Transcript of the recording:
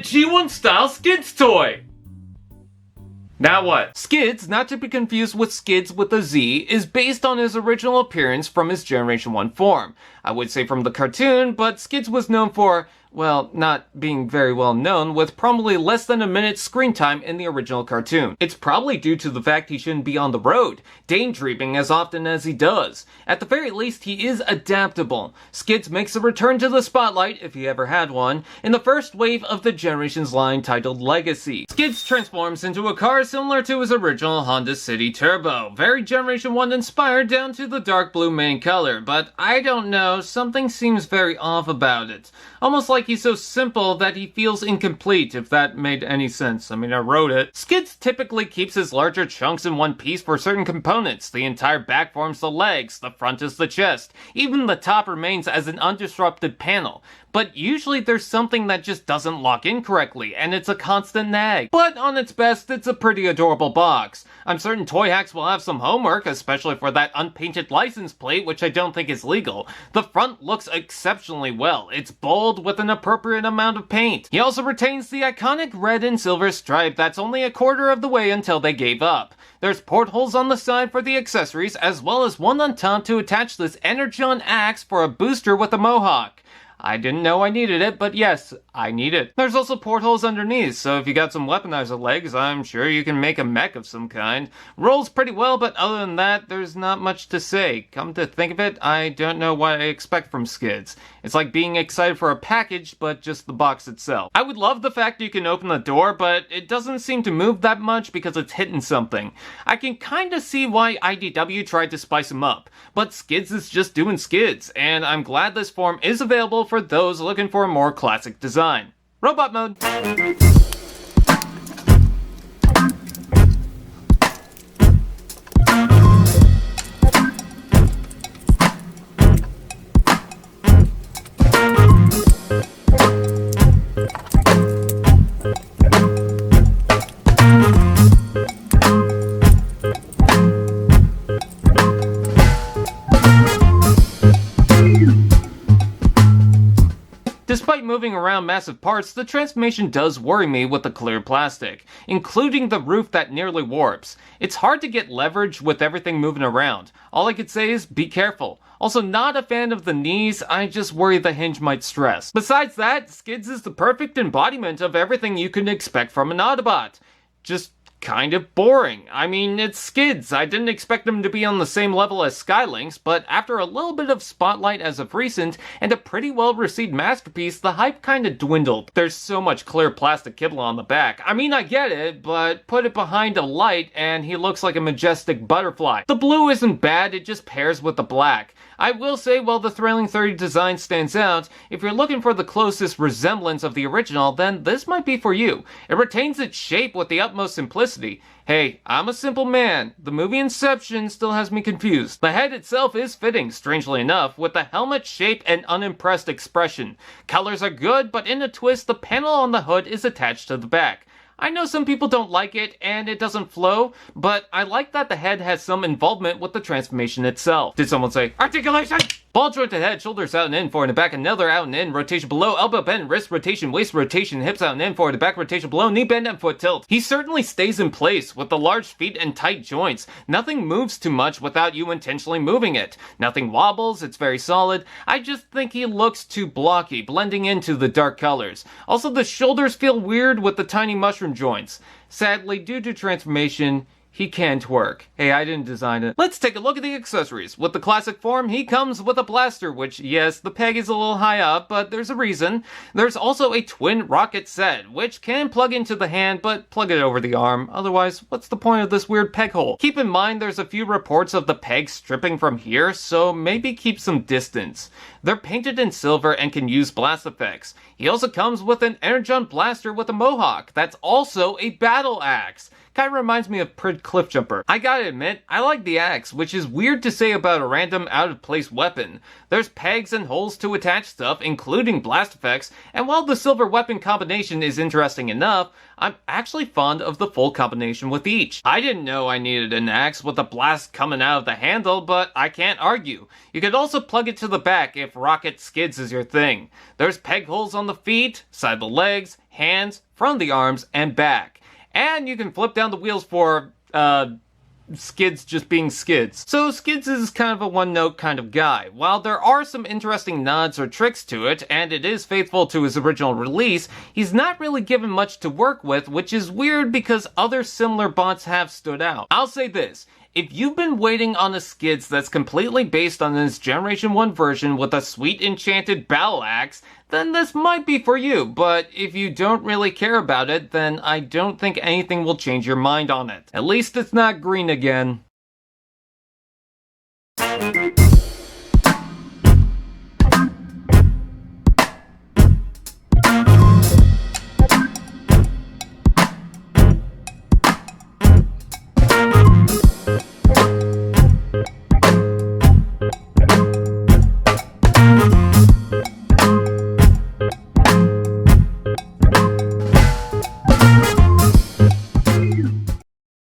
G1 style Skids toy! Now what? Skids, not to be confused with Skids with a Z, is based on his original appearance from his Generation 1 form. I would say from the cartoon, but Skids was known for, well, not being very well known, with probably less than a minute's screen time in the original cartoon. It's probably due to the fact he shouldn't be on the road, daydreaming as often as he does. At the very least, he is adaptable. Skids makes a return to the spotlight, if he ever had one, in the first wave of the Generations line titled Legacy. Skids transforms into a car similar to his original Honda City Turbo, very Generation 1 inspired down to the dark blue main color, but I don't know, something seems very off about it. Almost like he's so simple that he feels incomplete, if that made any sense. I mean, I wrote it. Skids typically keeps his larger chunks in one piece for certain components. The entire back forms the legs, the front is the chest. Even the top remains as an undisrupted panel. But usually there's something that just doesn't lock in correctly, and it's a constant nag. But on its best, it's a pretty adorable box. I'm certain toy hacks will have some homework, especially for that unpainted license plate, which I don't think is legal. The front looks exceptionally well. It's bold with an appropriate amount of paint. He also retains the iconic red and silver stripe that's only a quarter of the way until they gave up. There's portholes on the side for the accessories, as well as one on top to attach this Energon axe for a booster with a mohawk. I didn't know I needed it, but yes, I need it. There's also portholes underneath, so if you got some weaponizer legs, I'm sure you can make a mech of some kind. Rolls pretty well, but other than that, there's not much to say. Come to think of it, I don't know what I expect from Skids. It's like being excited for a package, but just the box itself. I would love the fact you can open the door, but it doesn't seem to move that much because it's hitting something. I can kinda see why IDW tried to spice him up, but Skids is just doing Skids, and I'm glad this form is available for those looking for a more classic design. Robot mode! Despite moving around massive parts, the transformation does worry me with the clear plastic, including the roof that nearly warps. It's hard to get leverage with everything moving around. All I could say is be careful. Also not a fan of the knees, I just worry the hinge might stress. Besides that, Skids is the perfect embodiment of everything you can expect from an Autobot. Just kind of boring. I mean, it's Skids. I didn't expect them to be on the same level as Skylynx, but after a little bit of spotlight as of recent, and a pretty well-received masterpiece, the hype kinda dwindled. There's so much clear plastic kibble on the back. I mean, I get it, but put it behind a light and he looks like a majestic butterfly. The blue isn't bad, it just pairs with the black. I will say, while the Thrilling 30 design stands out, if you're looking for the closest resemblance of the original, then this might be for you. It retains its shape with the utmost simplicity. Hey, I'm a simple man. The movie Inception still has me confused. The head itself is fitting, strangely enough, with the helmet shape and unimpressed expression. Colors are good, but in a twist, the panel on the hood is attached to the back. I know some people don't like it, and it doesn't flow, but I like that the head has some involvement with the transformation itself. Did someone say, Articulation? Ball jointed head, shoulders out and in, forward and back, another out and in, rotation below, elbow bend, wrist rotation, waist rotation, hips out and in, forward and back, rotation below, knee bend and foot tilt. He certainly stays in place with the large feet and tight joints. Nothing moves too much without you intentionally moving it. Nothing wobbles, it's very solid. I just think he looks too blocky, blending into the dark colors. Also, the shoulders feel weird with the tiny mushroom joints. Sadly, due to transformation, he can twerk. Hey, I didn't design it. Let's take a look at the accessories. With the classic form, he comes with a blaster, which, yes, the peg is a little high up, but there's a reason. There's also a twin rocket set, which can plug into the hand, but plug it over the arm. Otherwise, what's the point of this weird peg hole? Keep in mind there's a few reports of the peg stripping from here, so maybe keep some distance. They're painted in silver and can use blast effects. He also comes with an Energon blaster with a mohawk that's also a battle axe. Kinda reminds me of Prid Cliffjumper. I gotta admit, I like the axe, which is weird to say about a random out-of-place weapon. There's pegs and holes to attach stuff, including blast effects, and while the silver weapon combination is interesting enough, I'm actually fond of the full combination with each. I didn't know I needed an axe with a blast coming out of the handle, but I can't argue. You could also plug it to the back if rocket skids is your thing. There's peg holes on the feet, side of the legs, hands, front of the arms, and back. And you can flip down the wheels for, Skids just being Skids. So Skids is kind of a one-note kind of guy. While there are some interesting nods or tricks to it, and it is faithful to his original release, he's not really given much to work with, which is weird because other similar bots have stood out. I'll say this. If you've been waiting on a Skids that's completely based on this Generation 1 version with a sweet enchanted battle axe, then this might be for you, but if you don't really care about it, then I don't think anything will change your mind on it. At least it's not green again.